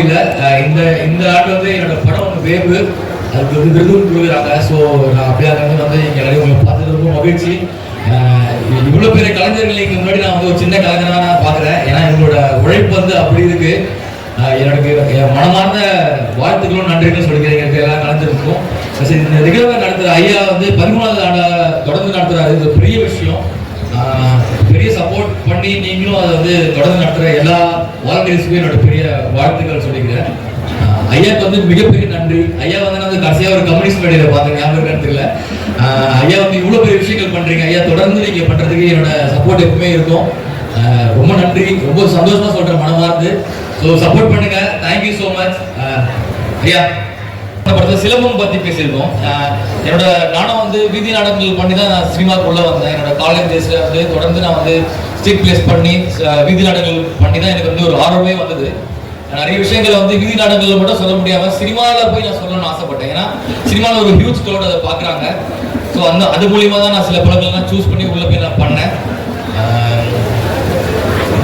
முடியல. இந்த இந்த ஆண்டு வந்து என்னோட படம் ஒன்று வேவு அதுக்கு வந்து விருதும் கொடுக்குறாங்க. ஸோ நான் அப்படியே வந்து இங்கே எல்லாரையும் உங்களை பார்த்துட்டு ரொம்ப மகிழ்ச்சி. இவ்வளோ பெரிய கலைஞர்கள் இங்கே முன்னாடி நான் வந்து ஒரு சின்ன கலைஞராக நான் பார்க்குறேன். ஏன்னா எங்களோட உழைப்பு வந்து அப்படி இருக்கு. எனக்கு மனமார்ந்த வாழ்த்துக்களும் நன்றிகளும் சொல்லிக்கிறேன் எங்களுக்கு எல்லா கலைஞருக்கும். இந்த நிகழ்வை நடத்துகிற ஐயா வந்து 13வது ஆண்டை தொடர்ந்து நடத்துகிறாரு. இது பெரிய விஷயம். பெரிய சப்போர்ட் பண்ணி நீங்களும் அதை வந்து தொடர்ந்து நடத்துகிற எல்லா வாலண்டியர்ஸுக்கும் என்னோட பெரிய வாழ்த்துக்கள் சொல்லிக்கிறேன். ஐயாவுக்கு வந்து மிகப்பெரிய நன்றி. ஐயா வந்து கடைசியாக ஒரு கம்யூனிஸ்ட் மீடியாவில் பார்த்தேன், ஞாபகம் இடத்துல. ஐயா வந்து இவ்வளோ பெரிய விஷயங்கள் பண்ணுறீங்க. ஐயா தொடர்ந்து நீங்கள் பண்ணுறதுக்கு என்னோட சப்போர்ட் எப்பவுமே இருக்கும். ரொம்ப நன்றி. ரொம்ப சந்தோஷமா சொல்கிறேன் மனமார்ந்து. ஸோ சப்போர்ட் பண்ணுங்க. Thank you so much. ஐயா படத்தில் சிலம்பம் பற்றி பேசியிருக்கோம். என்னோட நானும் வந்து வீதி நாடகங்கள் பண்ணி தான் நான் சினிமாவுக்குள்ளே வந்தேன். என்னோட காலேஜ் டேஸில் வந்து தொடர்ந்து நான் வந்து ஸ்டேட் பிளேஸ் பண்ணி வீதி நாடகங்கள் பண்ணி தான் எனக்கு வந்து ஒரு ஆர்வமே வந்தது. நிறைய விஷயங்களை வந்து வீதி நாடகங்கள் மட்டும் சொல்ல முடியாமல் சினிமாவில் போய் நான் சொல்லணும்னு ஆசைப்பட்டேன். ஏன்னா சினிமாவில் ஒரு ஹியூஜ் க்ரௌட் அதை பார்க்குறாங்க. ஸோ அது மூலியமாக தான் நான் சில படங்கள்லாம் சூஸ் பண்ணி உள்ளே போய் நான் பண்ணேன்.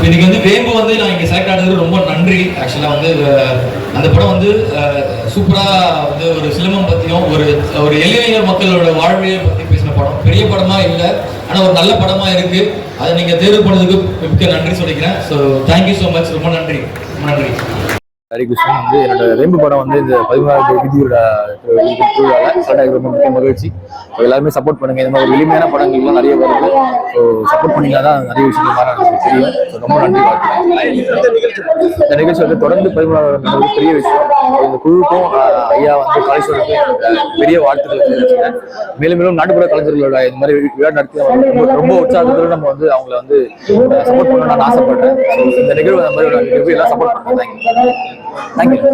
இன்னைக்கு வந்து வேம்பு வந்து நான் இங்கே செலக்ட் ஆனதுக்கு ரொம்ப நன்றி. ஆக்சுவலாக வந்து அந்த படம் வந்து சூப்பராக வந்து ஒரு சிலம்பம் பற்றியும் ஒரு எளிய மக்களோட வாழ்வியலை பற்றி பேசின படம். பெரிய படமாக இல்லை, ஆனால் ஒரு நல்ல படமாக இருக்குது. அதை நீங்கள் தேர்வு பண்ணதுக்கு மிக்க நன்றி சொல்லிக்கிறேன். So thank you so much. ரொம்ப நன்றி, ரொம்ப நன்றி. ஹரிகிருஷ்ணன் வந்து என்னோட வேம்பு படம் வந்து இந்த 13வது விதியோட திருவிழாவில் ரொம்ப முக்கிய மகிழ்ச்சி. எல்லாருமே சப்போர்ட் பண்ணுங்க. இந்த மாதிரி ஒரு எளிமையான படங்கள்லாம் நிறைய வருது. ஸோ சப்போர்ட் பண்ணிங்கன்னா தான் நிறைய விஷயங்கள் மாற தெரியும். ஸோ ரொம்ப நன்றி. இந்த நிகழ்ச்சி வந்து தொடர்ந்து 13வது பெரிய விஷயம். இந்த குழுக்கும் ஐயா வந்து கலைஞர்களுக்கும் பெரிய வாழ்த்துக்களை தெரிவிச்சுக்கிறேன். மேலும் மேலும் நாட்டுப்புற கலைஞர்களோட இந்த மாதிரி விழா நடத்தி ரொம்ப உற்சாகத்தோடு நம்ம வந்து அவங்கள வந்து சப்போர்ட் பண்ணணும்னு நான் ஆசைப்படுறேன். ஸோ இந்த நிகழ்வு அந்த மாதிரி நிகழ்வு எல்லாம் சப்போர்ட் பண்ணுறேன். தேங்க்யூ.